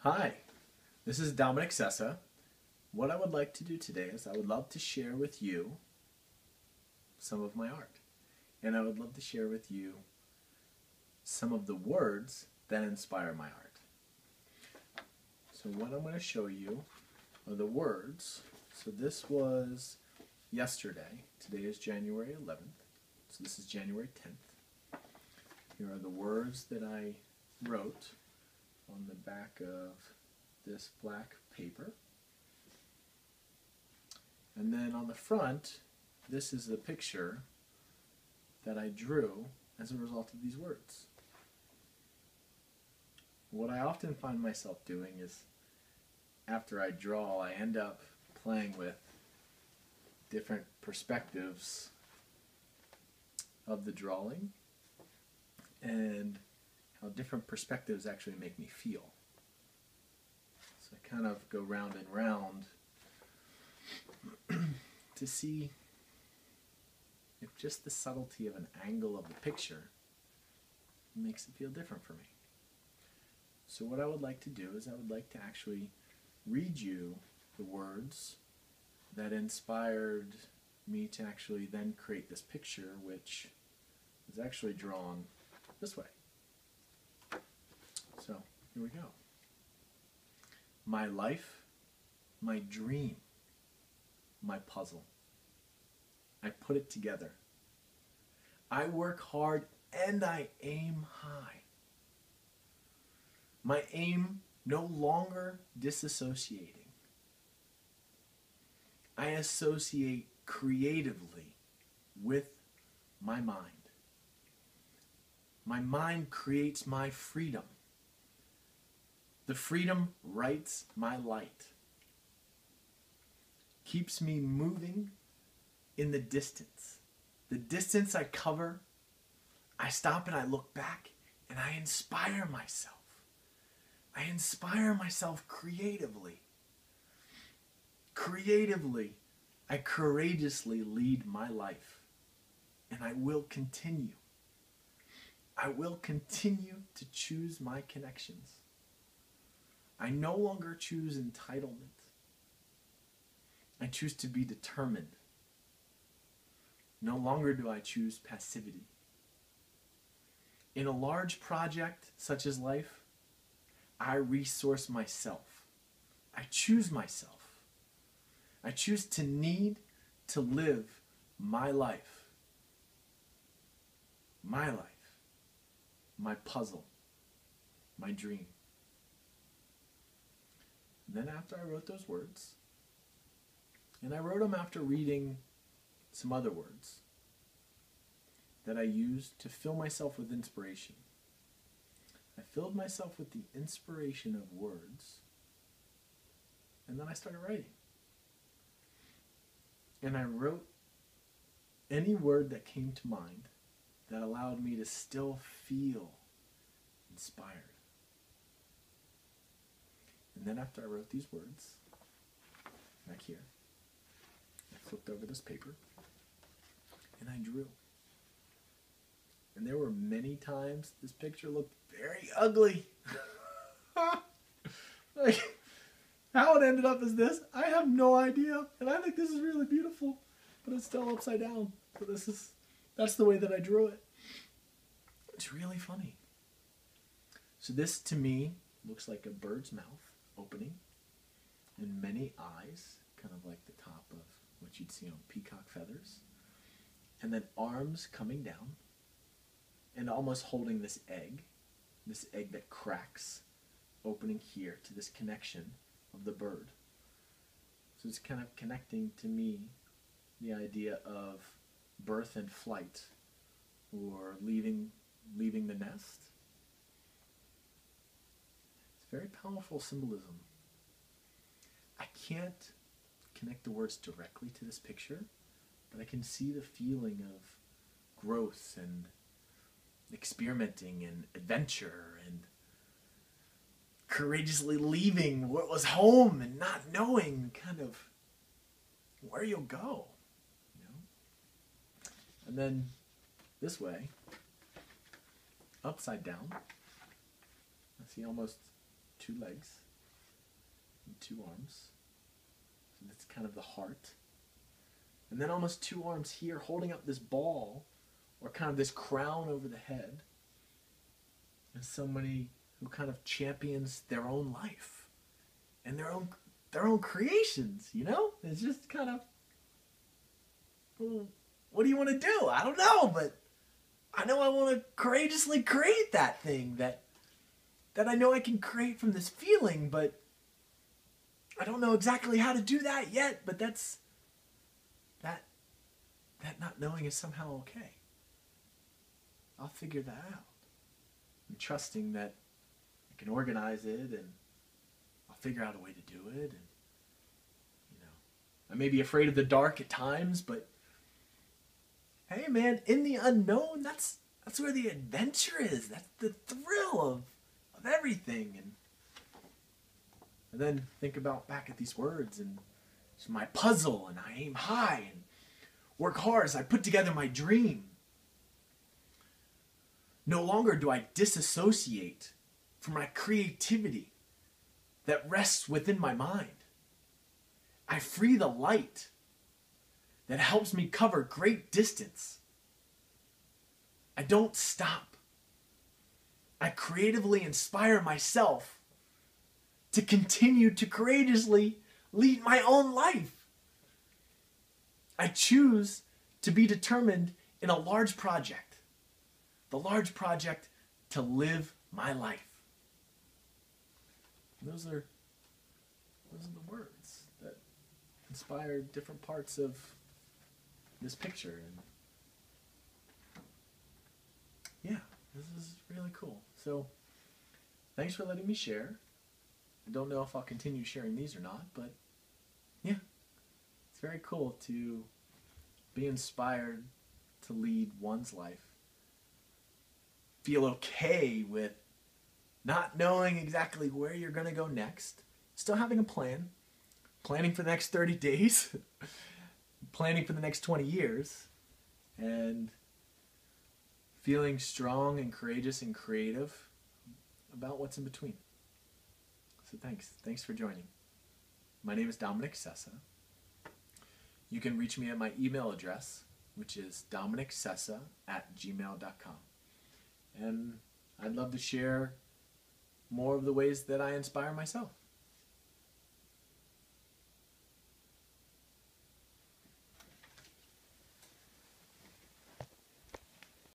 Hi, this is Dominic Sessa. What I would like to do today is I would love to share with you some of my art. And I would love to share with you some of the words that inspire my art. So what I'm going to show you are the words. So this was yesterday. Today is January 11th. So this is January 10th. Here are the words that I wrote on the back of this black paper. And then on the front, this is the picture that I drew as a result of these words. What I often find myself doing is, after I draw, I end up playing with different perspectives of the drawing and how different perspectives actually make me feel. So I kind of go round and round to see if just the subtlety of an angle of the picture makes it feel different for me. So what I would like to do is I would like to actually read you the words that inspired me to actually then create this picture, which is actually drawn this way. So here we go. My life, my dream, my puzzle. I put it together. I work hard and I aim high. My aim no longer disassociating. I associate creatively with my mind. My mind creates my freedom. The freedom writes my light. Keeps me moving in the distance. The distance I cover, I stop and I look back and I inspire myself. I inspire myself creatively. Creatively, I courageously lead my life. And I will continue. I will continue to choose my connections. I no longer choose entitlement. I choose to be determined. No longer do I choose passivity. In a large project such as life, I resource myself. I choose myself. I choose to need to live my life. My life. My puzzle. My dream. Then after I wrote those words, and I wrote them after reading some other words that I used to fill myself with inspiration. I filled myself with the inspiration of words, and then I started writing. And I wrote any word that came to mind that allowed me to still feel inspired. And then after I wrote these words, back here, I flipped over this paper, and I drew. And there were many times this picture looked very ugly. Like, how it ended up as this, I have no idea. And I think this is really beautiful, but it's still upside down. So that's the way that I drew it. It's really funny. So this, to me, looks like a bird's mouth opening and many eyes, kind of like the top of what you'd see on peacock feathers, and then arms coming down and almost holding this egg that cracks, opening here to this connection of the bird. So it's kind of connecting to me the idea of birth and flight, or leaving the nest. Very powerful symbolism. I can't connect the words directly to this picture, but I can see the feeling of growth and experimenting and adventure and courageously leaving what was home and not knowing kind of where you'll go. You know? And then this way, upside down, I see almost two legs and 2 arms. So that's kind of the heart. And then almost 2 arms here holding up this ball or kind of this crown over the head. And somebody who kind of champions their own life and their own creations, you know? It's just kind of, well, what do you want to do? I don't know, but I know I want to courageously create that thing that I know I can create from this feeling, but I don't know exactly how to do that yet, but that not knowing is somehow okay. I'll figure that out. I'm trusting that I can organize it and I'll figure out a way to do it. And, you know, I may be afraid of the dark at times, but hey man, in the unknown, that's where the adventure is. That's the thrill of everything. And then think about back at these words and it's my puzzle, and I aim high and work hard as I put together my dream. No longer do I disassociate from my creativity that rests within my mind. I free the light that helps me cover great distance. I don't stop. I creatively inspire myself to continue to courageously lead my own life. I choose to be determined in a large project. The large project to live my life. Those are the words that inspire different parts of this picture. And yeah, this is really cool. So thanks for letting me share. I don't know if I'll continue sharing these or not, but yeah, it's very cool to be inspired to lead one's life. Feel okay with not knowing exactly where you're going to go next. Still having a plan. Planning for the next 30 days. Planning for the next 20 years. And feeling strong and courageous and creative about what's in between. So thanks. Thanks for joining. My name is Dominic Sessa. You can reach me at my email address, which is dominicsessa@gmail.com. And I'd love to share more of the ways that I inspire myself.